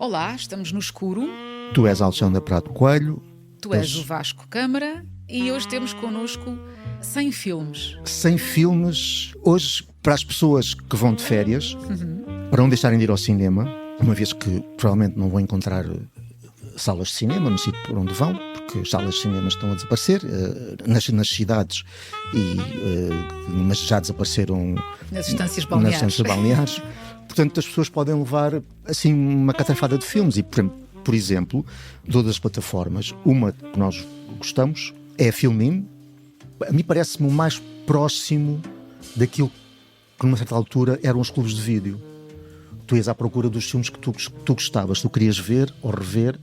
Olá, estamos no escuro. Tu és Alexandra Prado Coelho. Tu és o Vasco Câmara e hoje temos connosco 100 filmes. 100 filmes, hoje, para as pessoas que vão de férias, para não deixarem de ir ao cinema, uma vez que provavelmente não vão encontrar salas de cinema no sítio por onde vão, porque as salas de cinema estão a desaparecer nas cidades, mas já desapareceram Nas estâncias balneares. Portanto, as pessoas podem levar assim uma catrafada de filmes e, por exemplo, de todas as plataformas, uma que nós gostamos é a Filmin. A mim parece-me o mais próximo daquilo que numa certa altura eram os clubes de vídeo. Tu ias à procura dos filmes que tu gostavas, tu querias ver ou rever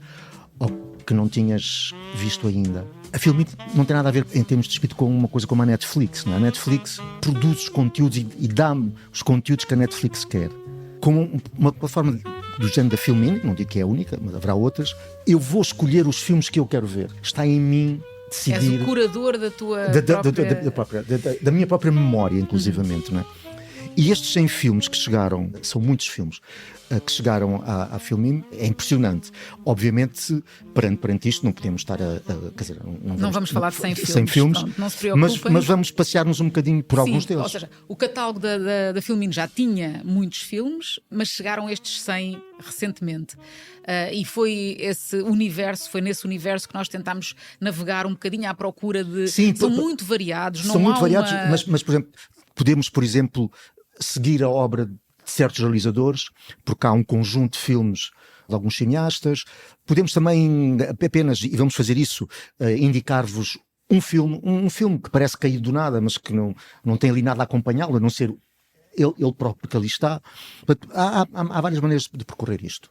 ou que não tinhas visto ainda. A Filmin não tem nada a ver em termos de espírito com uma coisa como a Netflix, não é? A Netflix produz os conteúdos e dá-me os conteúdos que a Netflix quer. Como uma plataforma do género da Filmin, não digo que é a única, mas haverá outras, eu vou escolher os filmes que eu quero ver. Está em mim decidir. És o curador da tua da minha própria memória, inclusivamente, não é? E estes 100 filmes que chegaram, são muitos filmes, que chegaram à Filmin, é impressionante. Obviamente, perante isto, não podemos estar quer dizer, não vamos falar de 100 filmes, pronto, não se preocupem. mas vamos passear-nos um bocadinho por alguns deles. Ou seja, o catálogo da Filmin já tinha muitos filmes, mas chegaram estes 100 recentemente. E foi nesse universo que nós tentámos navegar um bocadinho à procura de... Sim, são muito variados. São muito variados, mas, por exemplo, podemos, por exemplo, seguir a obra de certos realizadores, porque há um conjunto de filmes de alguns cineastas. Podemos também apenas, e vamos fazer isso, indicar-vos um filme que parece cair do nada, mas que não tem ali nada a acompanhá-lo, a não ser ele próprio que ali está. Há várias maneiras de percorrer isto.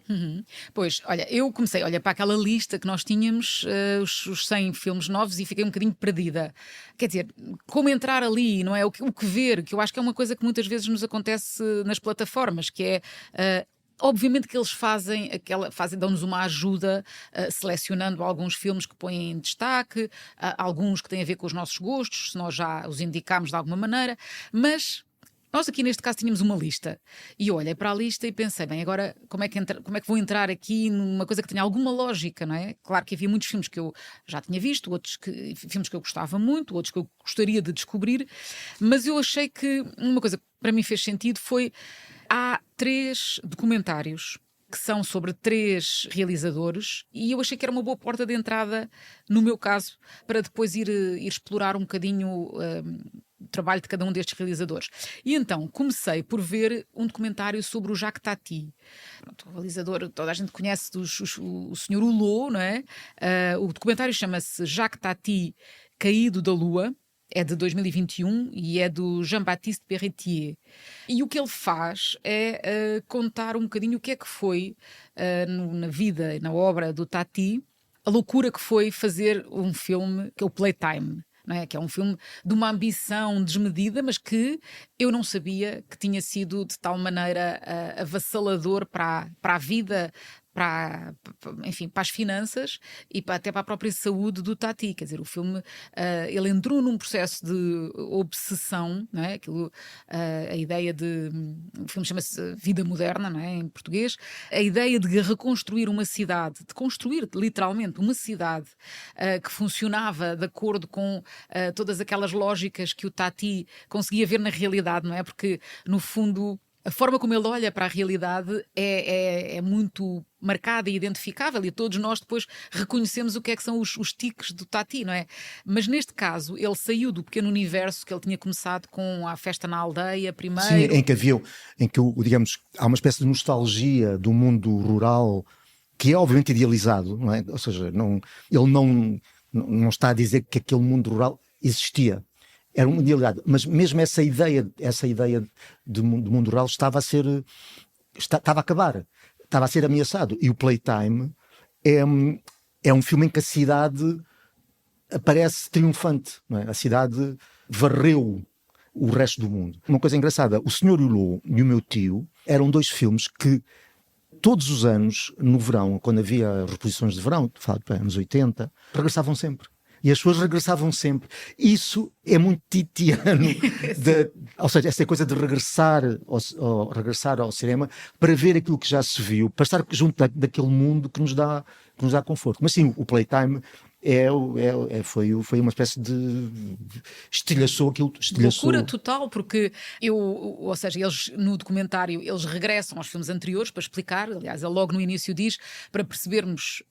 Pois, olha, eu comecei a olhar para aquela lista que nós tínhamos, os 100 filmes novos, e fiquei um bocadinho perdida. Quer dizer, como entrar ali, não é? O que ver, que eu acho que é uma coisa que muitas vezes nos acontece nas plataformas, que é... obviamente que eles dão-nos uma ajuda selecionando alguns filmes que põem em destaque, alguns que têm a ver com os nossos gostos, se nós já os indicámos de alguma maneira, mas... nós aqui neste caso tínhamos uma lista e eu olhei para a lista e pensei, bem, agora como é que vou entrar aqui numa coisa que tenha alguma lógica, não é? Claro que havia muitos filmes que eu já tinha visto, filmes que eu gostava muito, outros que eu gostaria de descobrir, mas eu achei que uma coisa que para mim fez sentido foi, há 3 documentários que são sobre 3 realizadores e eu achei que era uma boa porta de entrada, no meu caso, para depois ir explorar um bocadinho o trabalho de cada um destes realizadores. E então comecei por ver um documentário sobre o Jacques Tati. Pronto, o realizador, toda a gente conhece o Sr. Hulot, não é? O documentário chama-se Jacques Tati, Caído da Lua. É de 2021 e é do Jean-Baptiste Perretier. E o que ele faz é contar um bocadinho o que é que foi na vida e na obra do Tati, a loucura que foi fazer um filme que é o Playtime. Não é? Que é um filme de uma ambição desmedida, mas que eu não sabia que tinha sido de tal maneira avassalador para a vida, enfim, para as finanças e até para a própria saúde do Tati. Quer dizer, o filme, ele entrou num processo de obsessão, não é? A ideia de... o filme chama-se Vida Moderna, não é? Em português. A ideia de reconstruir uma cidade, de construir literalmente uma cidade que funcionava de acordo com todas aquelas lógicas que o Tati conseguia ver na realidade, não é? Porque, no fundo... a forma como ele olha para a realidade é muito marcada e identificável e todos nós depois reconhecemos o que é que são os tiques do Tati, não é? Mas neste caso ele saiu do pequeno universo que ele tinha começado com a festa na aldeia primeiro. Sim, em que digamos, há uma espécie de nostalgia do mundo rural que é obviamente idealizado, não é? Ou seja, ele não está a dizer que aquele mundo rural existia. Era uma idealidade, mas mesmo essa ideia do mundo rural estava a acabar, estava a ser ameaçado. E o Playtime é um filme em que a cidade aparece triunfante, não é? A cidade varreu o resto do mundo. Uma coisa engraçada, o Sr. Hulot e o Meu Tio eram 2 filmes que todos os anos, no verão, quando havia reposições de verão, anos 80, regressavam sempre. E as pessoas regressavam sempre. Isso é muito titiano. Ou seja, essa coisa de regressar ao cinema para ver aquilo que já se viu, para estar junto daquele mundo que nos dá conforto. Mas sim, o Playtime foi uma espécie de estilhaçou aquilo. Loucura total, porque ou seja, eles no documentário eles regressam aos filmes anteriores para explicar, aliás, ele logo no início diz, para percebermos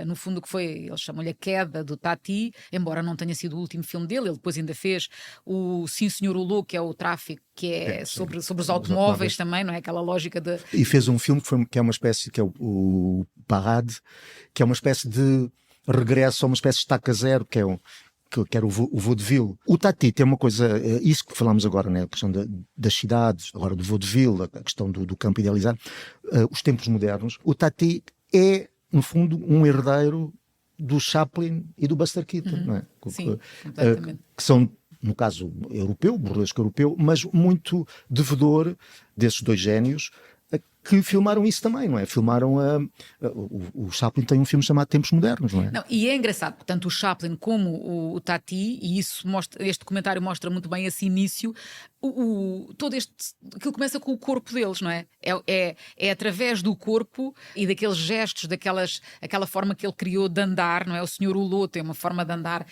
no fundo o que foi, eles chamam-lhe a queda do Tati, embora não tenha sido o último filme dele, ele depois ainda fez o Sim Senhor Hulot, que é o tráfico, que é sobre os automóveis também, não é? Aquela lógica de... E fez um filme que é uma espécie, que é o Parade, que é uma espécie de regresso a uma espécie de estaca zero, que era o vaudeville. O Tati tem uma coisa, isso que falámos agora, né? A questão das cidades, agora do vaudeville, a questão do campo idealizado, os tempos modernos. O Tati é, no fundo, um herdeiro do Chaplin e do Buster Keaton, não é? Sim, completamente. Que são, no caso europeu, burlesco europeu, mas muito devedor desses dois génios, que filmaram isso também, não é? Filmaram o Chaplin tem um filme chamado Tempos Modernos, não é? Não, e é engraçado, tanto o Chaplin como o Tati, e isso este documentário mostra muito bem esse início, todo aquilo começa com o corpo deles, não é? É através do corpo e daqueles gestos, aquela forma que ele criou de andar, não é? O Senhor Hulot tem uma forma de andar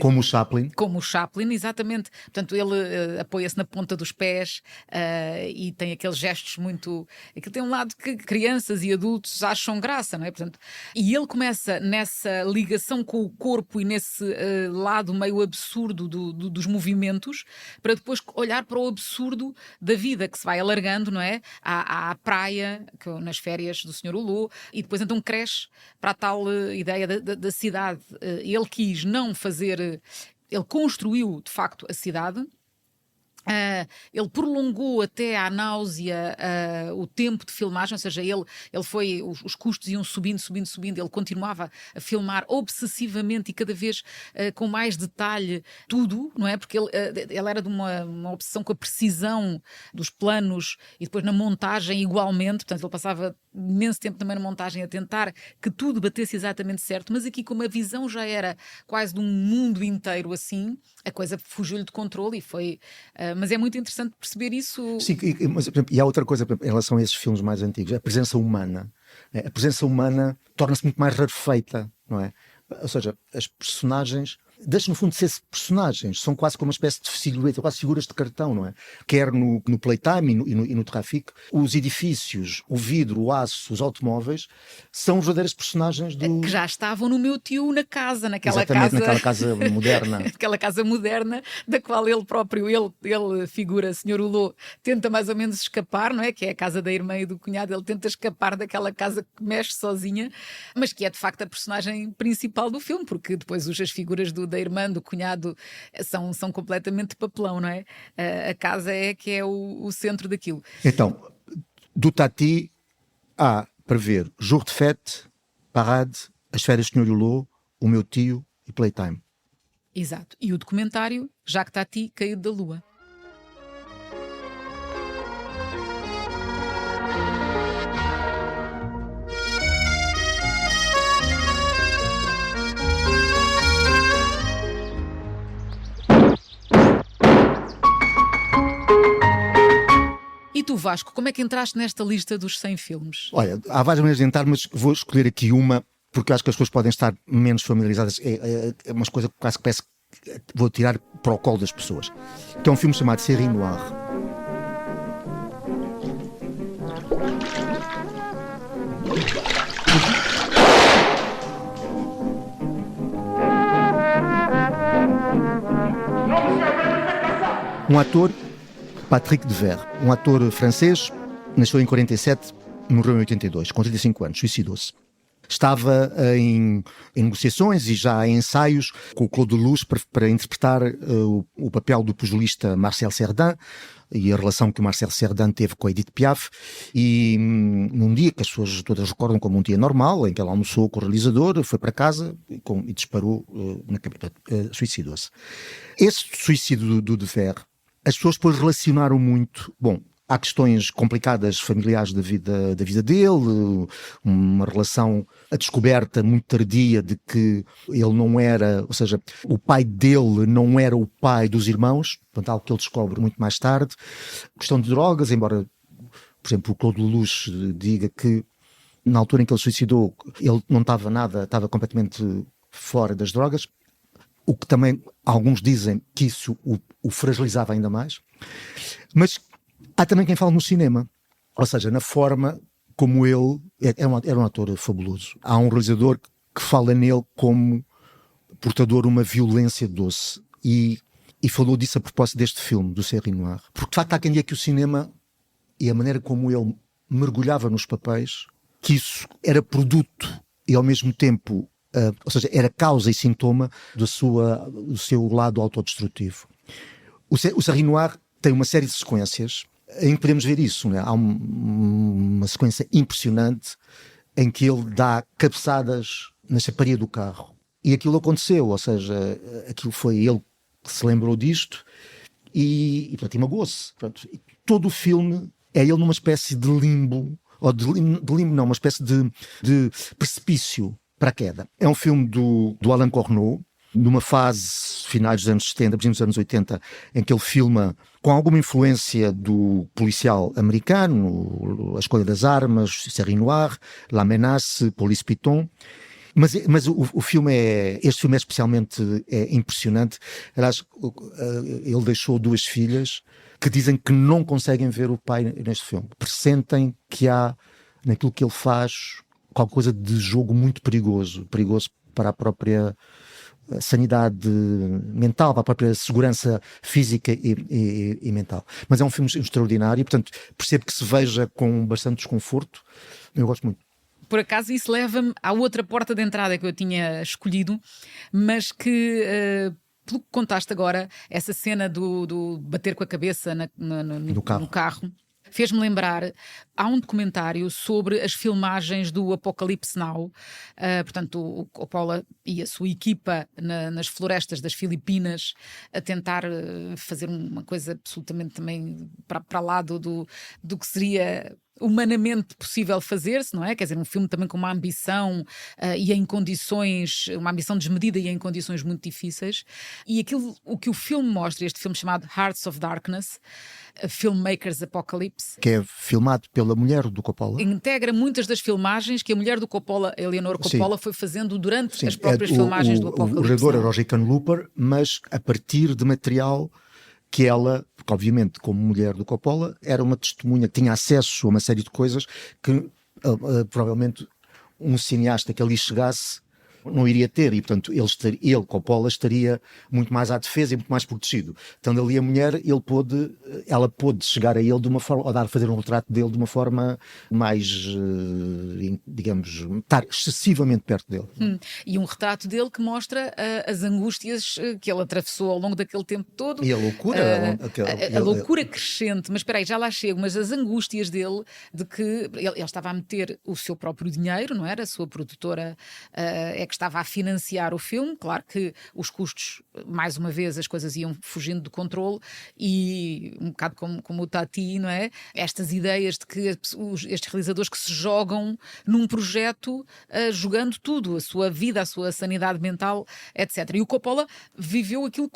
como o Chaplin. Como o Chaplin, exatamente. Portanto, ele apoia-se na ponta dos pés e tem aqueles gestos muito... Aquilo tem um lado que crianças e adultos acham graça, não é? Portanto, e ele começa nessa ligação com o corpo e nesse lado meio absurdo dos movimentos, para depois olhar para o absurdo da vida que se vai alargando, não é? À praia, nas férias do Senhor Hulot, e depois então cresce para a tal ideia da cidade. Ele quis não fazer... Ele construiu, de facto, a cidade. Ele prolongou até à náusea o tempo de filmagem, ou seja, ele foi, os custos iam subindo, ele continuava a filmar obsessivamente e cada vez com mais detalhe tudo, não é? Porque ele era de uma obsessão com a precisão dos planos e depois na montagem igualmente, portanto ele passava imenso tempo também na montagem a tentar que tudo batesse exatamente certo, mas aqui como a visão já era quase de um mundo inteiro assim, a coisa fugiu-lhe de controle e foi... mas é muito interessante perceber isso. Sim, mas, por exemplo, e há outra coisa em relação a esses filmes mais antigos, a presença humana. A presença humana torna-se muito mais rarefeita, não é? Ou seja, as personagens deixam no fundo de ser personagens, são quase como uma espécie de silhueta, quase figuras de cartão, não é? Quer no Playtime e no Trafic, os edifícios, o vidro, o aço, os automóveis são verdadeiros personagens que já estavam no meu tio na casa, naquela casa moderna. Aquela casa moderna da qual ele próprio, ele figura, Senhor Hulot, tenta mais ou menos escapar, não é? Que é a casa da irmã e do cunhado, ele tenta escapar daquela casa que mexe sozinha, mas que é de facto a personagem principal do filme, porque depois as figuras da irmã, do cunhado são completamente papelão, não é? A casa é que é o centro daquilo. Então, do Tati há para ver Jour de Fête, Parade, As Férias do Senhor Hulot, O Meu Tio e Playtime. Exato. E o documentário Jacques Tati, Caído da Lua. E tu, Vasco, como é que entraste nesta lista dos 100 filmes? Olha, há várias maneiras de entrar, mas vou escolher aqui uma, porque acho que as pessoas podem estar menos familiarizadas. É uma coisa que quase que parece que vou tirar para o colo das pessoas. Que é um filme chamado Série Noire. Um ator, Patrick Devers, um ator francês, nasceu em 47, morreu em 82, com 35 anos, suicidou-se. Estava em negociações e já em ensaios com o Claude Lelouch para interpretar o papel do pugilista Marcel Cerdan e a relação que o Marcel Cerdan teve com a Edith Piaf. E num dia que as pessoas todas recordam como um dia normal, em que ela almoçou com o realizador, foi para casa e disparou na cabeça, suicidou-se. Esse suicídio do Devers, as pessoas depois relacionaram muito, bom, há questões complicadas familiares da vida dele, uma relação, a descoberta muito tardia de que ele não era, ou seja, o pai dele não era o pai dos irmãos, portanto, algo que ele descobre muito mais tarde. Questão de drogas, embora, por exemplo, o Claude Lelouch diga que na altura em que ele se suicidou, ele não estava nada, estava completamente fora das drogas, o que também alguns dizem que isso o fragilizava ainda mais. Mas há também quem fala no cinema, ou seja, na forma como ele era um ator fabuloso. Há um realizador que fala nele como portador de uma violência doce e falou disso a propósito deste filme, do Thierry Noir. Porque de facto há quem diga que o cinema e a maneira como ele mergulhava nos papéis, que isso era produto e ao mesmo tempo, ou seja, era causa e sintoma do seu lado autodestrutivo. O Thierry Noir tem uma série de sequências em que podemos ver isso, né? Há uma sequência impressionante em que ele dá cabeçadas na chaparia do carro. E aquilo aconteceu, ou seja, aquilo foi ele que se lembrou disto e magoou-se. Todo o filme é ele numa espécie de limbo, ou de limbo não, uma espécie de precipício para a queda. É um filme do Alain Corneau, numa fase finais dos anos 70, princípios dos anos 80, em que ele filma com alguma influência do policial americano, A Escolha das Armas, Thierry Noir, La Menace, Police Piton. Mas este filme é especialmente impressionante. Aliás, ele deixou 2 filhas que dizem que não conseguem ver o pai neste filme. Pressentem que há naquilo que ele faz qualquer coisa de jogo muito perigoso para a própria sanidade mental, para a própria segurança física e mental. Mas é um filme extraordinário e, portanto, percebo que se veja com bastante desconforto. Eu gosto muito. Por acaso isso leva-me à outra porta de entrada que eu tinha escolhido, mas que, pelo que contaste agora, essa cena do bater com a cabeça no carro, fez-me lembrar, há um documentário sobre as filmagens do Apocalipse Now, portanto o Coppola e a sua equipa nas florestas das Filipinas a tentar fazer uma coisa absolutamente também para lá do que seria humanamente possível fazer-se, não é? Quer dizer, um filme também com uma ambição e em condições, uma ambição desmedida e em condições muito difíceis. E o que o filme mostra, este filme chamado Hearts of Darkness, Filmmakers Apocalypse, que é filmado pela mulher do Coppola, integra muitas das filmagens que a mulher do Coppola, Eleanor Coppola, sim, foi fazendo durante as próprias filmagens do Apocalipse. O realizador era o Hickenlooper, mas a partir de material que ela, porque obviamente como mulher do Coppola, era uma testemunha que tinha acesso a uma série de coisas que provavelmente um cineasta que ali chegasse não iria ter, e portanto ele Coppola, estaria muito mais à defesa e muito mais protegido. Então ali a mulher, ela pôde chegar a ele de uma forma, ou fazer um retrato dele de uma forma mais, digamos, estar excessivamente perto dele. E um retrato dele que mostra as angústias que ele atravessou ao longo daquele tempo todo. E a loucura. A loucura crescente, mas espera aí, já lá chego, mas as angústias dele, de que ele estava a meter o seu próprio dinheiro, não era? A sua produtora que estava a financiar o filme. Claro que os custos, mais uma vez, as coisas iam fugindo do controle e um bocado como o Tati, não é? Estas ideias de que estes realizadores que se jogam num projeto jogando tudo, a sua vida, a sua sanidade mental, etc. E o Coppola viveu aquilo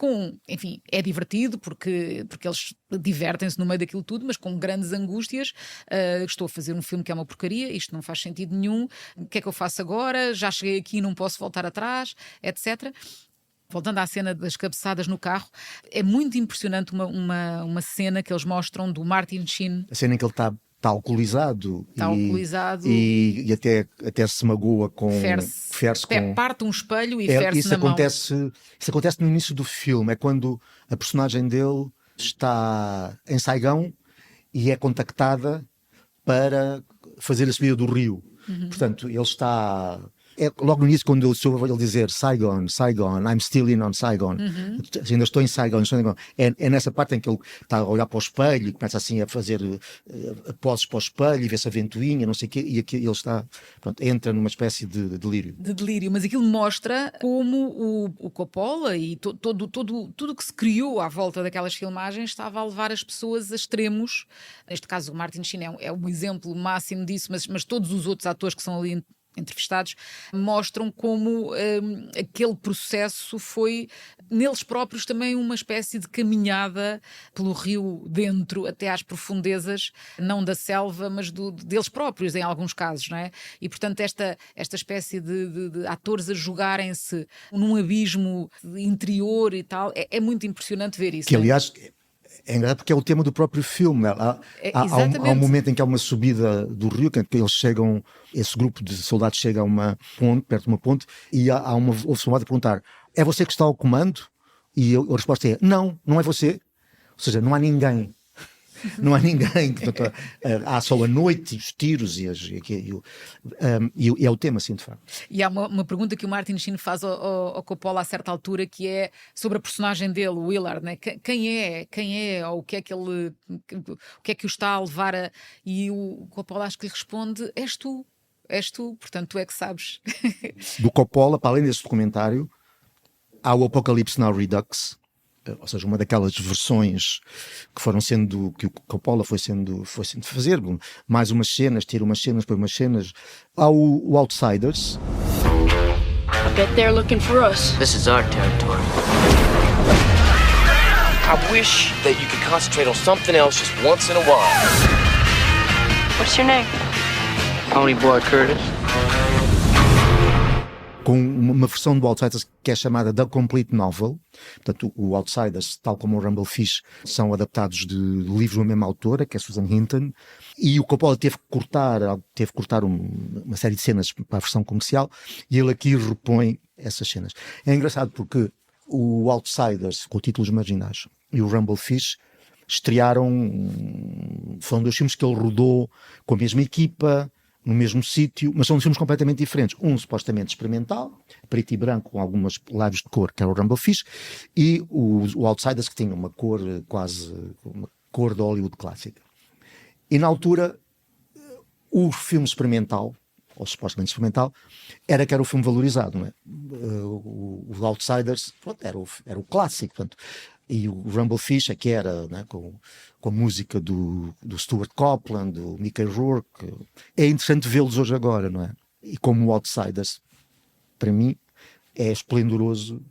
enfim, é divertido porque eles divertem-se no meio daquilo tudo, mas com grandes angústias. Estou a fazer um filme que é uma porcaria, isto não faz sentido nenhum, o que é que eu faço agora? Já cheguei aqui, não posso voltar atrás, etc. Voltando à cena das cabeçadas no carro, é muito impressionante uma cena que eles mostram do Martin Sheen. A cena em que ele está alcoolizado, e até se magoa com ferse com... parte um espelho e ferse na mão. Isso acontece no início do filme, é quando a personagem dele está em Saigão e é contactada para fazer a subida do rio. Portanto, ele está logo no início, quando eu soube ele dizer Saigon, Saigon, I'm still in on Saigon, ainda estou em Saigon, é nessa parte em que ele está a olhar para o espelho e começa assim a fazer poses para o espelho e vê-se a ventoinha, não sei o quê, e aqui ele está, pronto, entra numa espécie de delírio. De delírio, mas aquilo mostra como o Coppola e tudo que se criou à volta daquelas filmagens estava a levar as pessoas a extremos. Neste caso o Martin Sheen é um exemplo máximo disso, mas todos os outros atores que são ali entrevistados mostram como aquele processo foi neles próprios também uma espécie de caminhada pelo rio dentro até às profundezas, não da selva, mas deles próprios em alguns casos, não é? E portanto esta espécie de atores a jogarem-se num abismo interior e tal, é muito impressionante ver isso. Que aliás é engraçado porque é o tema do próprio filme. Há um momento em que há uma subida do rio, que eles chegam, esse grupo de soldados chega a uma ponte, perto de uma ponte, e ouve-se uma voz a perguntar: é você que está ao comando? E a resposta é: não é você. Ou seja, não há ninguém. Não há ninguém. Portanto, há só a noite, os tiros e é o tema, assim, de facto. E há uma pergunta que o Martin Sheen faz ao Coppola a certa altura, que é sobre a personagem dele, o Willard, né? Quem é, ou o que é que o está a levar a... E o Coppola acho que lhe responde: és tu, portanto tu é que sabes. Do Coppola, para além desse documentário, há o Apocalypse Now Redux, ou seja, uma daquelas versões que o Coppola foi sendo fazer, mais umas cenas, tira umas cenas, põe umas cenas. Há o Outsiders. I bet they're looking for us. This is our territory. I wish that you could concentrate on something else just once in a while. What's your name? Pony Boy Curtis. Com uma versão do Outsiders que é chamada The Complete Novel. Portanto, o Outsiders, tal como o Rumblefish, são adaptados de livros da mesma autora, que é Susan Hinton, e o Coppola teve que cortar uma série de cenas para a versão comercial, e ele aqui repõe essas cenas. É engraçado porque o Outsiders, com títulos marginais, e o Rumblefish foram 2 filmes que ele rodou com a mesma equipa, no mesmo sítio, mas são filmes completamente diferentes. Um supostamente experimental, preto e branco, com algumas lives de cor, que era o Rumblefish, e o Outsiders, que tinha uma cor uma cor de Hollywood clássica. E na altura, o filme experimental, ou supostamente experimental, era o filme valorizado, não é? O Outsiders, pronto, era o clássico, portanto. E o Rumblefish é que era, né, com a música do Stuart Copeland, do Mickey Rourke. É interessante vê-los hoje agora, não é? E como o Outsiders, para mim, é esplendoroso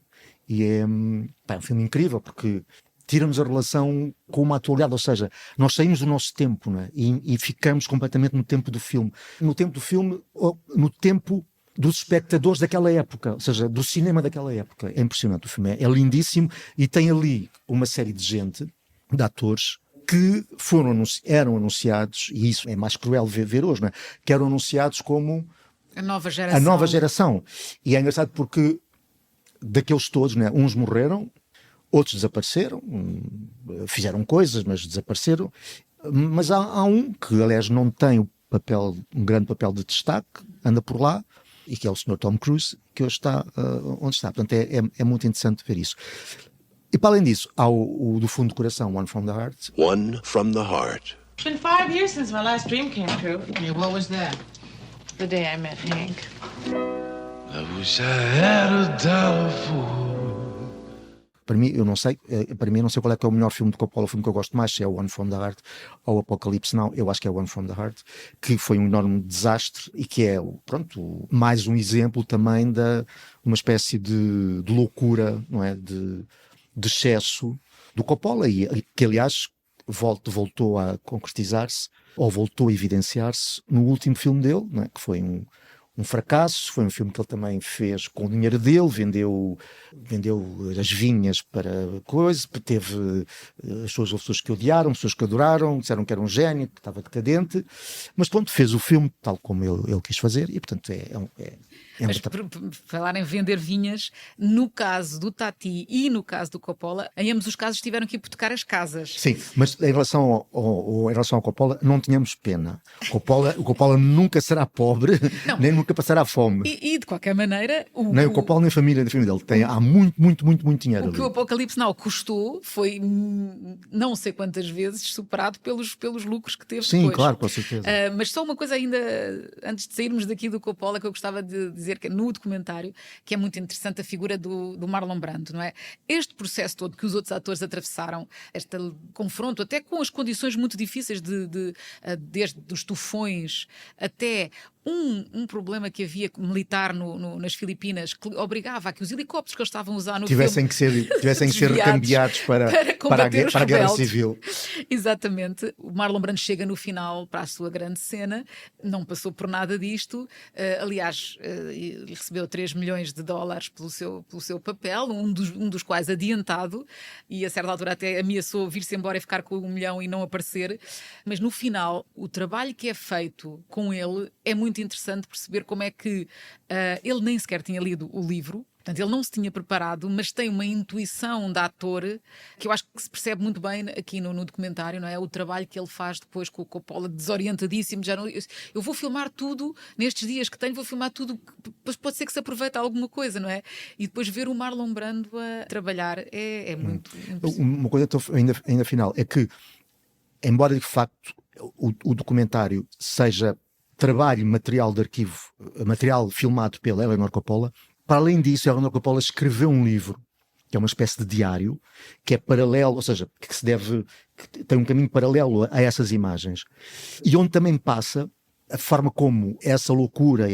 e é um filme incrível, porque tira-nos a relação com uma atualidade, ou seja, nós saímos do nosso tempo, não é? E ficamos completamente no tempo do filme. No tempo do filme, ou no tempo dos espectadores daquela época, ou seja, do cinema daquela época. É impressionante o filme, é lindíssimo, e tem ali uma série de gente, de atores, que eram anunciados, e isso é mais cruel ver hoje, não é? Que eram anunciados como a nova geração. E é engraçado porque daqueles todos, não é? Uns morreram, outros desapareceram, fizeram coisas, mas desapareceram. Mas há um que, aliás, não tem um grande papel de destaque, anda por lá, e que é o Sr. Tom Cruise, que hoje está onde está. Portanto, é muito interessante ver isso. E para além disso, há o do fundo do coração, One from the Heart. One from the Heart. It's been 5 years since my last dream came true. Yeah, what was that? The day I met Hank. I wish I had a dollar for. Para mim, eu não sei qual é que é o melhor filme de Coppola, o filme que eu gosto mais, se é o One from the Heart ou Apocalypse Now. Eu acho que é o One from the Heart, que foi um enorme desastre e que é, pronto, mais um exemplo também de uma espécie de loucura, não é? De excesso do Coppola, e que aliás voltou a concretizar-se, ou voltou a evidenciar-se no último filme dele, não é? Que foi um fracasso. Foi um filme que ele também fez com o dinheiro dele, vendeu as vinhas para coisa, teve as pessoas que odiaram, pessoas que adoraram, disseram que era um gênio, que estava decadente, mas pronto, fez o filme tal como ele quis fazer, e portanto Mas por falar em vender vinhas, no caso do Tati e no caso do Coppola, em ambos os casos tiveram que hipotecar as casas. Sim, mas em relação ao Coppola, não tínhamos pena. O Coppola nunca será pobre, nem nunca fica a passar à fome. E de qualquer maneira, Nem o Coppola nem a família dele. Há muito dinheiro o ali. que o Apocalipse Now custou foi não sei quantas vezes superado pelos lucros que teve Sim, depois. claro, com certeza. Mas só uma coisa ainda, antes de sairmos daqui do Coppola, que eu gostava de dizer que no documentário, que é muito interessante a figura do Marlon Brando, não é? Este processo todo que os outros atores atravessaram, este confronto até com as condições muito difíceis desde os tufões até um problema que havia militar nas Filipinas que obrigava a que os helicópteros que eles estavam a usar no tivessem filme que ser desviados recambiados para a Guerra rebeldes. Civil. Exatamente. O Marlon Brando chega no final para a sua grande cena, não passou por nada disto. Aliás, ele recebeu $3 milhões pelo seu papel, um dos quais adiantado, e a certa altura até ameaçou vir-se embora e ficar com $1 milhão e não aparecer. Mas no final, o trabalho que é feito com ele é muito interessante perceber como é que ele nem sequer tinha lido o livro. Portanto, ele não se tinha preparado, mas tem uma intuição de ator que eu acho que se percebe muito bem aqui no documentário, não é? O trabalho que ele faz depois com o Coppola, desorientadíssimo. Eu vou filmar tudo nestes dias que tenho, vou filmar tudo, depois pode ser que se aproveite alguma coisa, não é? E depois ver o Marlon Brando a trabalhar é muito impressionante. Uma coisa ainda final é que, embora de facto o documentário seja trabalho, material de arquivo, material filmado pela Eleanor Coppola, para além disso, a Eleanor Coppola escreveu um livro, que é uma espécie de diário, que é paralelo, ou seja, que tem um caminho paralelo a essas imagens, e onde também passa a forma como essa loucura,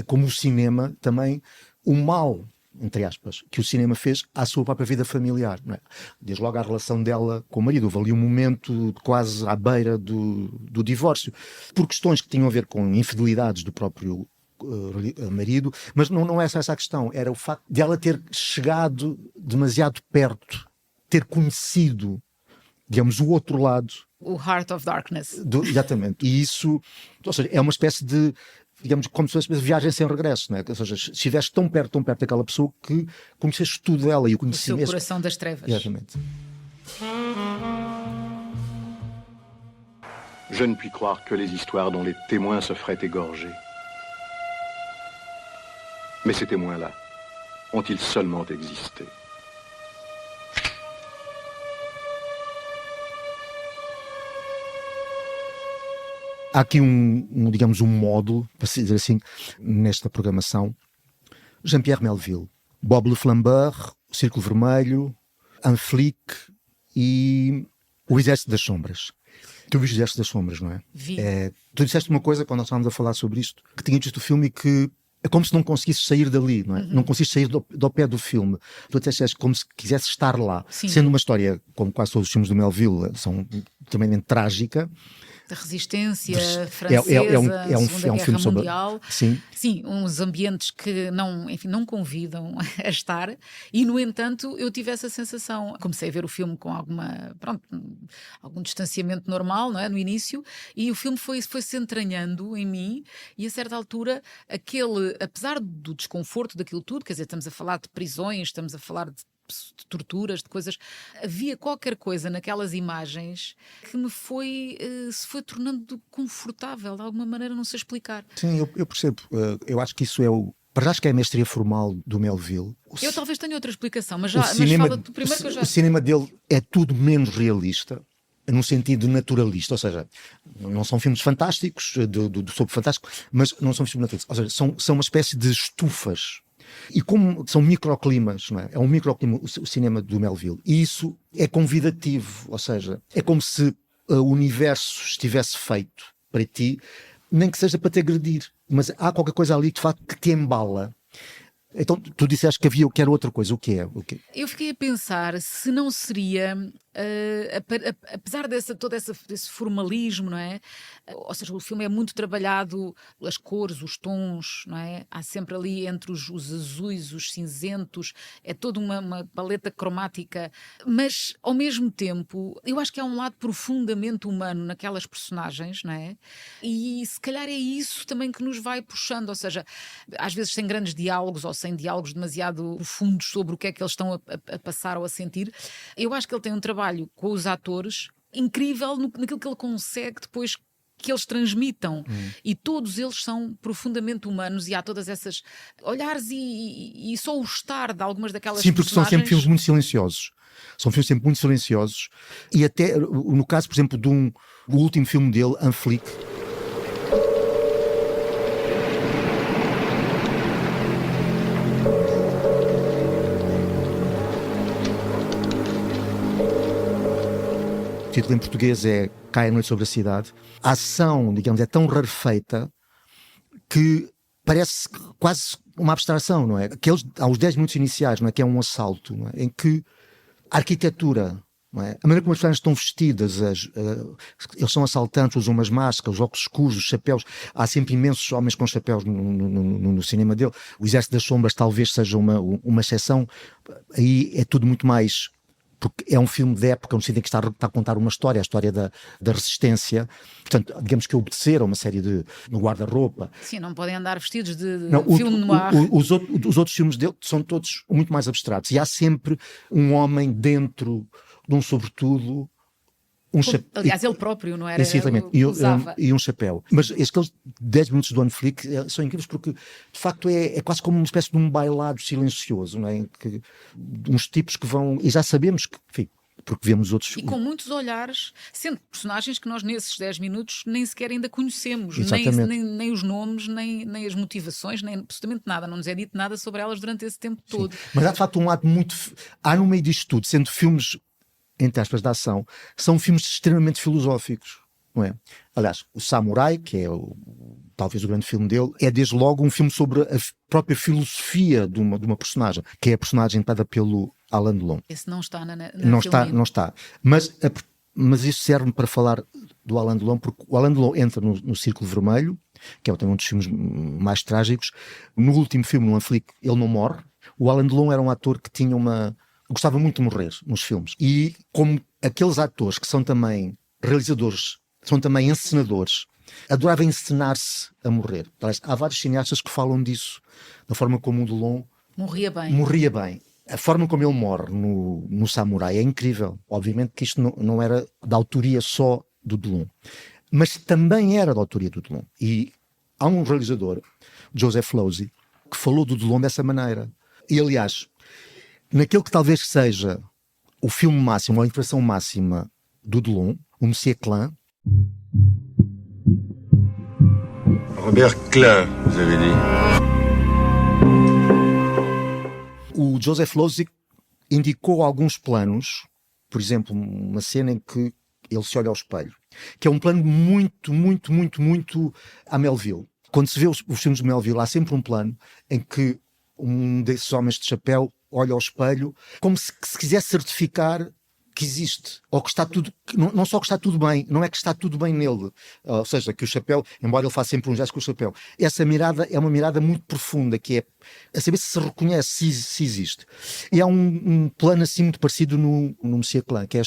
como o cinema também, o mal, entre aspas, que o cinema fez à sua própria vida familiar, não é? Desde logo a relação dela com o marido, houve ali um momento quase à beira do divórcio, por questões que tinham a ver com infidelidades do próprio marido, mas não é só essa a questão, era o facto de ela ter chegado demasiado perto, ter conhecido, digamos, o outro lado. O Heart of Darkness. Exatamente. E isso, ou seja, é uma espécie de, digamos, como se fosse uma viagem sem regresso, não é? Ou seja, estiveste tão perto daquela pessoa que conheceste tudo dela e o conhecimento. O seu coração das trevas. Exatamente. Je ne puis croire que les histoires dont les témoins se feraient égorger. Mais ces témoins-là, ont-ils seulement existé? Há aqui digamos, um módulo, para se dizer assim, nesta programação. Jean-Pierre Melville, Bob Le Flambeur, O Círculo Vermelho, Un Flic e O Exército das Sombras. Tu viste O Exército das Sombras, não é? Vi. Tu disseste uma coisa quando nós estávamos a falar sobre isto, que tinha visto o filme e que é como se não conseguisses sair dali, não é? Não conseguisses sair do pé do filme. Tu disseste como se quisesse estar lá. Sim. Sendo uma história, como quase todos os filmes do Melville, são tremendamente trágica. Da resistência francesa, Segunda Guerra Mundial. Sim. Sim, uns ambientes que não convidam a estar, e no entanto eu tive essa sensação. Comecei a ver o filme com algum distanciamento normal, não é? No início, e o filme foi-se entranhando em mim, e a certa altura apesar do desconforto daquilo tudo, quer dizer, estamos a falar de prisões, estamos a falar de torturas, de coisas, havia qualquer coisa naquelas imagens que me se foi tornando confortável, de alguma maneira, não sei explicar. Sim, eu percebo. Eu acho que isso para já acho que é a mestria formal do Melville. Eu talvez tenha outra explicação, mas fala tu primeiro que eu já... O cinema dele é tudo menos realista, num sentido naturalista, ou seja, não são filmes fantásticos, sobre fantástico, mas não são filmes naturalistas, ou seja, são uma espécie de estufas. E como são microclimas, não é? É um microclima o cinema do Melville, e isso é convidativo, ou seja, é como se o universo estivesse feito para ti, nem que seja para te agredir, mas há qualquer coisa ali de facto que te embala. Então tu disseste que era outra coisa, o que é? Eu fiquei a pensar se não seria, apesar todo esse formalismo, não é? Ou seja, o filme é muito trabalhado, as cores, os tons, não é? Há sempre ali entre os azuis, os cinzentos, é toda uma paleta cromática, mas ao mesmo tempo eu acho que há um lado profundamente humano naquelas personagens, não é? E se calhar é isso também que nos vai puxando, ou seja, às vezes sem grandes diálogos ou sem diálogos demasiado profundos sobre o que é que eles estão a passar ou a sentir. Eu acho que ele tem um trabalho com os atores incrível naquilo que ele consegue depois que eles transmitam. E todos eles são profundamente humanos, e há todas essas olhares e só o estar de algumas daquelas Sim, porque são personagens. sempre filmes muito silenciosos. São filmes sempre muito silenciosos. E até, no caso, por exemplo, do último filme dele, Unflick, o título em português é Cai a Noite sobre a Cidade. A ação, digamos, é tão rarefeita que parece quase uma abstração, não é? Aos 10 minutos iniciais, não é? Que é um assalto, não é? Em que a arquitetura, não é? A maneira como as pessoas estão vestidas, eles são assaltantes, usam umas máscaras, os óculos escuros, os chapéus. Há sempre imensos homens com chapéus no cinema dele. O Exército das Sombras talvez seja uma exceção. Aí é tudo muito mais... Porque é um filme de época, no sentido em que está a contar uma história, a história da resistência. Portanto, digamos que obedeceram uma série de no guarda-roupa. Sim, não podem andar vestidos de Não, filme noir. os outros filmes dele são todos muito mais abstratos. E há sempre um homem dentro de um sobretudo, um chapéu. Aliás, ele próprio, não era? Exatamente, Usava. e um chapéu. Mas aqueles 10 minutos do Unflick são incríveis porque, de facto, é quase como uma espécie de um bailado silencioso, não é? Uns tipos que vão... E já sabemos que, enfim, porque vemos outros E filmes. com muitos olhares, sendo personagens que nós nesses 10 minutos nem sequer ainda conhecemos, Exatamente. nem os nomes, nem as motivações, nem absolutamente nada, não nos é dito nada sobre elas durante esse tempo todo. Mas há, de facto, um lado muito... Há no meio disto tudo, sendo filmes, entre aspas, de ação, são filmes extremamente filosóficos, não é? Aliás, o Samurai, que é talvez o grande filme dele, é desde logo um filme sobre a própria filosofia de uma personagem, que é a personagem interpretada pelo Alain Delon. Esse não está na Não Filmin. está. Mas isso serve para falar do Alain Delon, porque o Alain Delon entra no Círculo Vermelho, que é também um dos filmes mais trágicos. No último filme, no Unflick, ele não morre. O Alain Delon era um ator que tinha gostava muito de morrer nos filmes. E como aqueles atores que são também realizadores, são também encenadores, adorava encenar-se a morrer. Há vários cineastas que falam disso, da forma como o Delon morria bem. A forma como ele morre no Samurai é incrível. Obviamente que isto não era da autoria só do Delon, mas também era da autoria do Delon. E há um realizador, Joseph Losey, que falou do Delon dessa maneira. E, aliás, naquele que talvez seja o filme máximo, ou a interpretação máxima do Delon, o Monsieur Klein. Robert Klein, vous avez dit. O Joseph Losey indicou alguns planos, por exemplo, uma cena em que ele se olha ao espelho, que é um plano muito, muito, muito, muito a Melville. Quando se vê os filmes de Melville, há sempre um plano em que um desses homens de chapéu olha ao espelho como se quisesse certificar que existe, ou que está tudo, não só que está tudo bem, não é que está tudo bem nele, ou seja, que o chapéu, embora ele faça sempre um gesto com o chapéu, essa mirada é uma mirada muito profunda, que é a saber se reconhece, se existe. E há um plano assim muito parecido no Monsieur Klein, que é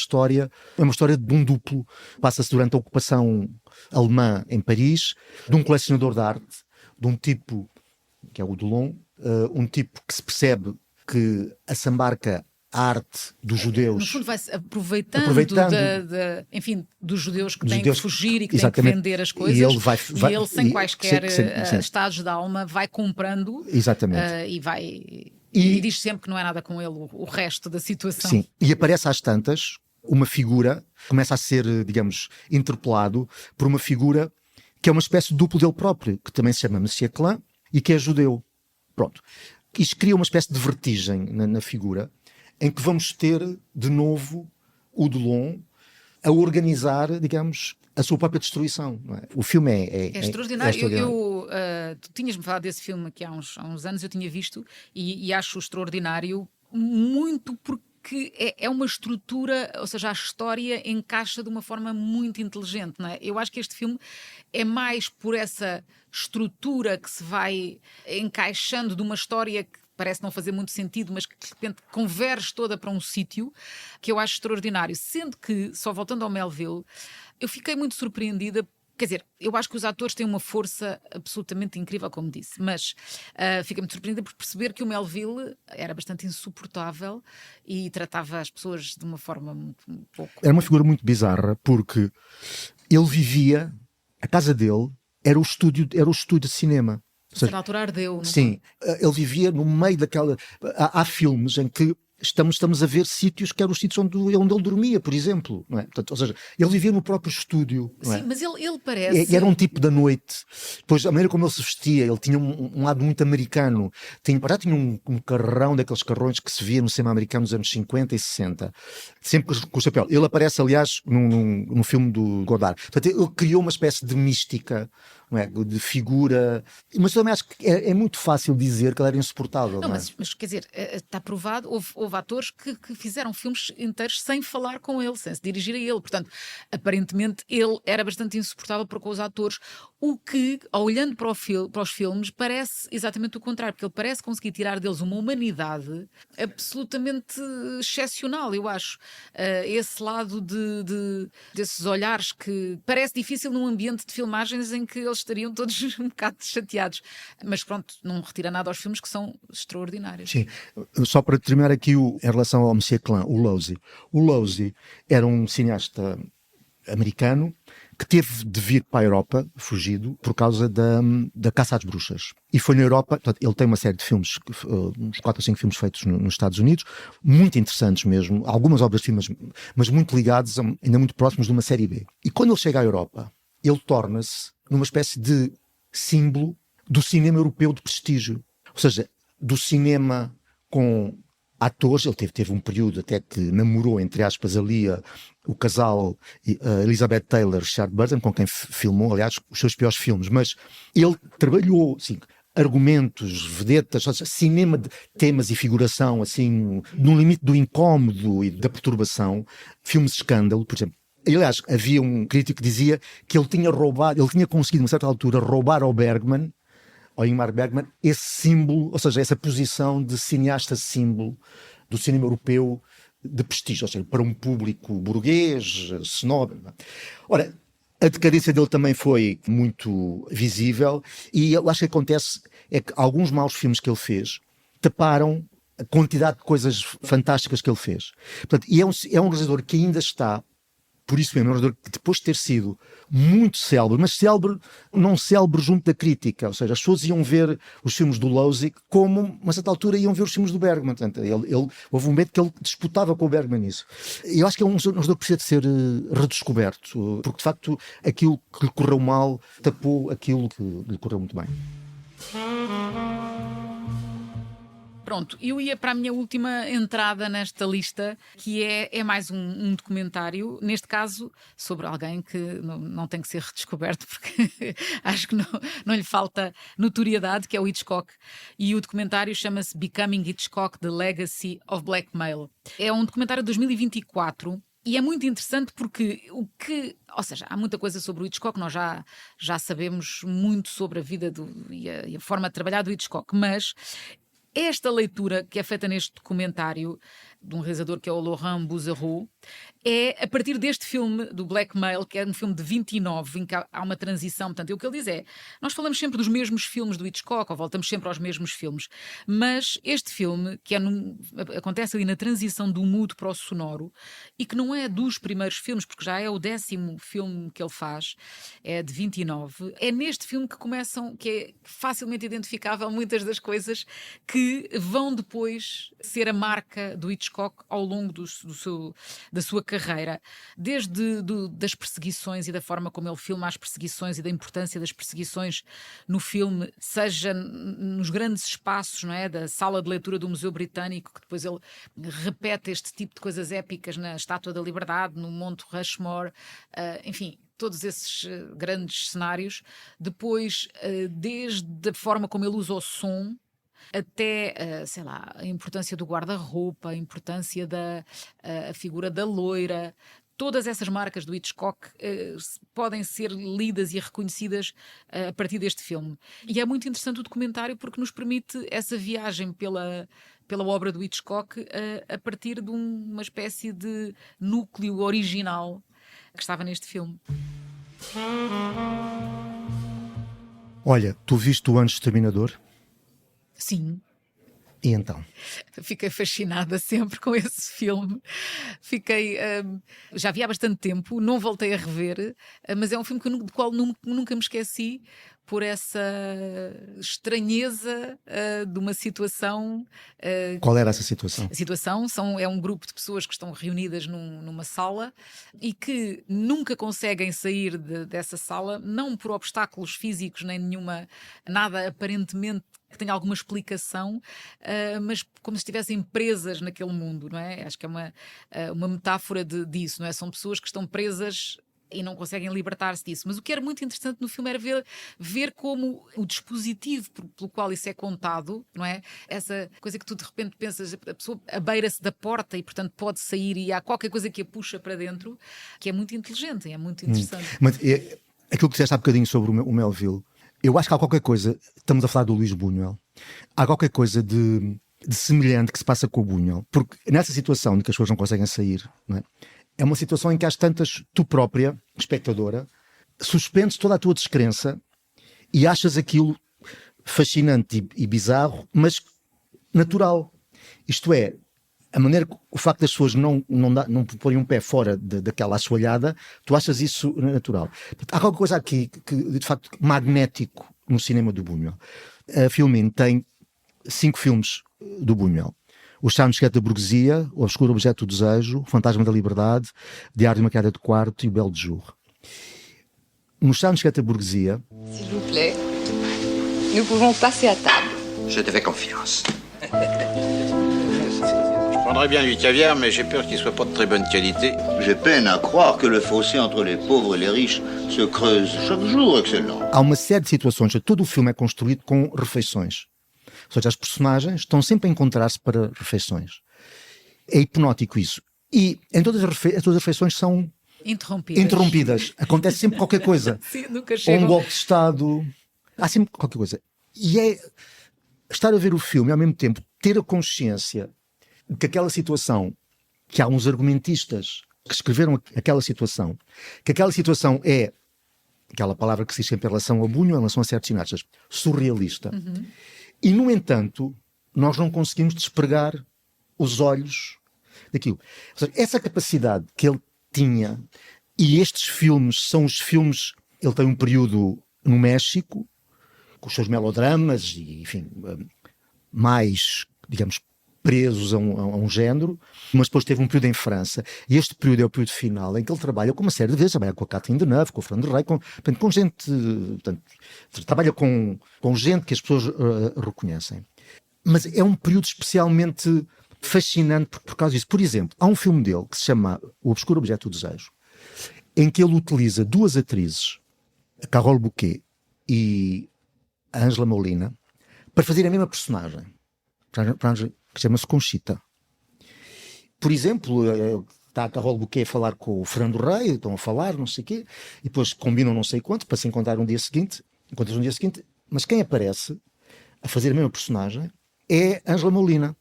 uma história de um duplo, passa-se durante a ocupação alemã em Paris, de um colecionador de arte, de um tipo, que é o Delon, um tipo que se percebe que assambarca a arte dos judeus. No fundo vai-se aproveitando. Enfim, dos judeus que têm que fugir e que têm que vender as coisas, e ele sem quaisquer estados de alma vai comprando. Exatamente. E diz sempre que não é nada com ele o resto da situação. Sim, e aparece às tantas uma figura, começa a ser, digamos, interpelado por uma figura que é uma espécie de duplo dele próprio, que também se chama Monsieur Klein e que é judeu. Pronto. Isto cria uma espécie de vertigem na figura, em que vamos ter, de novo, o Delon a organizar, digamos, a sua própria destruição. Não é? O filme é extraordinário. Tu tinhas-me falado desse filme aqui há uns anos, eu tinha visto, e acho extraordinário muito porque é uma estrutura, ou seja, a história encaixa de uma forma muito inteligente. Não é? Eu acho que este filme é mais por essa estrutura que se vai encaixando de uma história que parece não fazer muito sentido, mas que de repente converge toda para um sítio, que eu acho extraordinário. Sendo que, só voltando ao Melville, eu fiquei muito surpreendida. Quer dizer, eu acho que os atores têm uma força absolutamente incrível, como disse, mas fiquei muito surpreendida por perceber que o Melville era bastante insuportável e tratava as pessoas de uma forma muito pouco... Era uma figura muito bizarra, porque ele vivia A casa dele era o estúdio de cinema. Ou seja, Na altura ardeu, não sim, ele vivia no meio daquela. Há filmes em que estamos a ver sítios que eram os sítios onde ele dormia, por exemplo. Não é? Portanto, ou seja, ele vivia no próprio estúdio. Não é? Sim, mas ele parece. E era um tipo da noite. Depois, a maneira como ele se vestia, ele tinha um lado muito americano. Tinha um carrão, daqueles carrões que se via no cinema americano nos anos 50 e 60. Sempre com o chapéu. Ele aparece, aliás, num filme do Godard. Portanto, ele criou uma espécie de mística, não é? De figura. Mas também acho que é muito fácil dizer que ele era insuportável. Não, Não é? mas quer dizer, está provado, houve atores que fizeram filmes inteiros sem falar com ele, sem se dirigir a ele. Portanto, aparentemente ele era bastante insuportável para com os atores, o que, olhando para os filmes, parece exatamente o contrário, porque ele parece conseguir tirar deles uma humanidade absolutamente excepcional, eu acho. Esse lado desses olhares que parece difícil num ambiente de filmagens em que eles estariam todos um bocado chateados. Mas pronto, não retira nada aos filmes que são extraordinários. Sim, só para terminar aqui em relação ao Monsieur Klein, o Losey. O Losey era um cineasta americano que teve de vir para a Europa, fugido, por causa da caça às bruxas. E foi na Europa, portanto, ele tem uma série de filmes, uns 4 ou 5 filmes feitos nos Estados Unidos, muito interessantes mesmo, algumas obras de filmes, mas muito ligados, ainda muito próximos de uma série B. E quando ele chega à Europa, ele torna-se numa espécie de símbolo do cinema europeu de prestígio. Ou seja, do cinema com atores, ele teve um período até que namorou, entre aspas, ali o casal Elizabeth Taylor e Richard Burton, com quem filmou, aliás, os seus piores filmes, mas ele trabalhou, assim, argumentos, vedetas, cinema de temas e figuração, assim, no limite do incómodo e da perturbação, filmes de escândalo, por exemplo. Aliás, havia um crítico que dizia que ele tinha conseguido, a uma certa altura, roubar ao Bergman, ao Ingmar Bergman, esse símbolo, ou seja, essa posição de cineasta símbolo do cinema europeu de prestígio, ou seja, para um público burguês, snob. Ora, a decadência dele também foi muito visível e eu acho que acontece é que alguns maus filmes que ele fez taparam a quantidade de coisas fantásticas que ele fez. Portanto, e é um realizador que ainda está, por isso mesmo, é um realizador que depois de ter sido muito célebre, mas não célebre junto da crítica, ou seja, as pessoas iam ver os filmes do Losey como, a certa altura, iam ver os filmes do Bergman. Portanto, houve um momento que ele disputava com o Bergman nisso. Eu acho que é um realizador que precisa de ser redescoberto, porque de facto aquilo que lhe correu mal tapou aquilo que lhe correu muito bem. Pronto, eu ia para a minha última entrada nesta lista, que é mais um documentário, neste caso sobre alguém que não tem que ser redescoberto, porque acho que não lhe falta notoriedade, que é o Hitchcock. E o documentário chama-se Becoming Hitchcock: The Legacy of Blackmail. É um documentário de 2024. E é muito interessante porque ou seja, há muita coisa sobre o Hitchcock, nós já sabemos muito sobre a vida e a forma de trabalhar do Hitchcock, mas esta leitura que é feita neste documentário de um realizador que é o Laurent Bouzereau é a partir deste filme do Blackmail, que é um filme de 29, em que há uma transição. Portanto, o que ele diz é, nós falamos sempre dos mesmos filmes do Hitchcock, ou voltamos sempre aos mesmos filmes, mas este filme, que acontece ali na transição do mudo para o sonoro, e que não é dos primeiros filmes, porque já é o 10º filme que ele faz, é de 29, é neste filme que é facilmente identificável muitas das coisas que vão depois ser a marca do Hitchcock ao longo da sua carreira, desde das perseguições e da forma como ele filma as perseguições e da importância das perseguições no filme, seja nos grandes espaços, não é, da sala de leitura do Museu Britânico, que depois ele repete este tipo de coisas épicas na Estátua da Liberdade, no Monte Rushmore, enfim, todos esses grandes cenários. Depois, desde a forma como ele usa o som, até, sei lá, a importância do guarda-roupa, a importância a figura da loira. Todas essas marcas do Hitchcock podem ser lidas e reconhecidas a partir deste filme. E é muito interessante o documentário porque nos permite essa viagem pela obra do Hitchcock a partir de uma espécie de núcleo original que estava neste filme. Olha, tu viste o Anjo Exterminador? Sim. E então? Fiquei fascinada sempre com esse filme. Já vi há bastante tempo, não voltei a rever, mas é um filme do qual nunca me esqueci por essa estranheza de uma situação. Qual era essa situação? A situação é um grupo de pessoas que estão reunidas numa sala e que nunca conseguem sair dessa sala, não por obstáculos físicos nem nada aparentemente que tenha alguma explicação, mas como se estivessem presas naquele mundo, não é? Acho que é uma metáfora disso, não é? São pessoas que estão presas e não conseguem libertar-se disso. Mas o que era muito interessante no filme era ver como o dispositivo pelo qual isso é contado, não é? Essa coisa que tu de repente pensas, a pessoa abeira-se da porta e portanto pode sair e há qualquer coisa que a puxa para dentro, que é muito inteligente, é muito interessante. Mas aquilo que disseste há bocadinho sobre o Melville, eu acho que há qualquer coisa, estamos a falar do Luís Buñuel, há qualquer coisa de semelhante que se passa com o Buñuel, porque nessa situação de que as pessoas não conseguem sair, não é? É uma situação em que às tantas, tu própria, espectadora, suspendes toda a tua descrença e achas aquilo fascinante e bizarro, mas natural. Isto é, a maneira, o facto das pessoas não porem um pé fora daquela assoalhada, tu achas isso natural. Há qualquer coisa aqui que de facto magnético no cinema do Buñuel. A Filmin tem 5 filmes do Buñuel: O Charme Secreto da Burguesia, O Obscuro Objeto do Desejo, O Fantasma da Liberdade, Diário de uma Queda de Quarto e O Belo de Jour. No Charme Secreto da Burguesia... S'il vous plaît, nous pouvons passer à table. Je te fais confiance. Je prendrais bien du caviar, mais j'ai peur qu'il soit pas de très bonne qualité. J'ai peine à croire que le fossé entre les pauvres et les riches se creuse chaque jour, excellent. Há uma série de situações, todo o filme é construído com refeições. Ou seja, as personagens estão sempre a encontrar-se para refeições. É hipnótico isso. E em todas as refeições são interrompidas. Acontece sempre qualquer coisa. Sim, nunca Ou chegam. um golpe de Estado. Há sempre qualquer coisa. E é estar a ver o filme e ao mesmo tempo ter a consciência de que aquela situação, que há uns argumentistas que escreveram aquela situação, que aquela situação é aquela palavra que se diz sempre em relação ao Buñuel, em relação a certos cineastas, surrealista. Uhum. E, no entanto, nós não conseguimos despregar os olhos daquilo. Ou seja, essa capacidade que ele tinha, e estes filmes são os filmes... Ele tem um período no México, com os seus melodramas, e, enfim, mais, digamos, presos a um género, mas depois teve um período em França, e este período é o período final, em que ele trabalha com uma série de vezes, trabalha com a Catherine Deneuve, com o Fernando Rey, com gente, portanto, trabalha com gente que as pessoas reconhecem. Mas é um período especialmente fascinante por causa disso. Por exemplo, há um filme dele que se chama O Obscuro Objeto do Desejo, em que ele utiliza 2 atrizes, a Carole Bouquet e a Ângela Molina, para fazer a mesma personagem, que chama-se Conchita. Por exemplo, está a Carole Bouquet a falar com o Fernando Rey, estão a falar, não sei o quê, e depois combinam não sei quanto para se encontrar no dia seguinte, mas quem aparece a fazer a mesma personagem é Ângela Molina.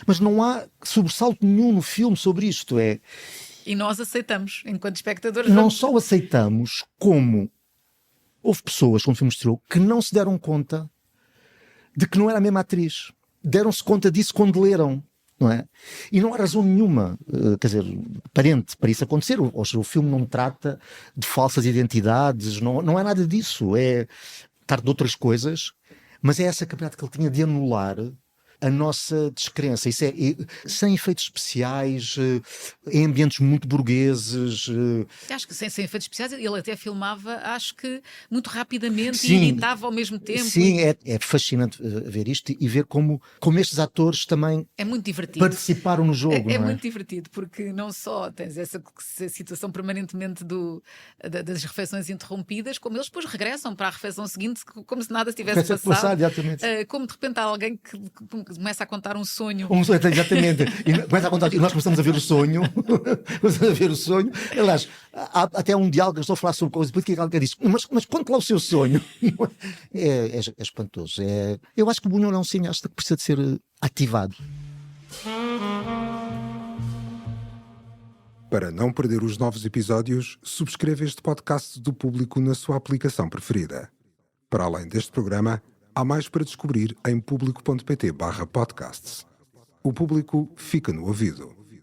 Mas não há sobressalto nenhum no filme sobre isto. E nós aceitamos, enquanto espectadores. Não só aceitamos, como houve pessoas, quando o filme estreou, que não se deram conta de que não era a mesma atriz. Deram-se conta disso quando leram, não é? E não há razão nenhuma, quer dizer, aparente para isso acontecer. Ou seja, o filme não trata de falsas identidades, não é nada disso. É tratar de outras coisas, mas é essa capacidade que ele tinha de anular a nossa descrença. Isso é sem efeitos especiais, em ambientes muito burgueses. Acho que sem efeitos especiais ele até filmava, acho que muito rapidamente. Sim, e imitava ao mesmo tempo. Sim, é fascinante ver isto e ver como estes atores também é muito divertido. Participaram no jogo. É não é? muito divertido, porque não só tens essa situação permanentemente das refeições interrompidas, como eles depois regressam para a refeição seguinte como se nada tivesse passado. Como de repente há alguém que começa a contar um sonho. Exatamente. E nós começamos a ver o sonho. Aliás, há até um diálogo que estou a falar sobre coisas, porque alguém diz, mas conte lá o seu sonho. É espantoso. Eu acho que o Buñuel é um cineasta que precisa de ser ativado. Para não perder os novos episódios, subscreva este podcast do Público na sua aplicação preferida. Para além deste programa, Há mais para descobrir em público.pt/podcasts. O Público fica no ouvido.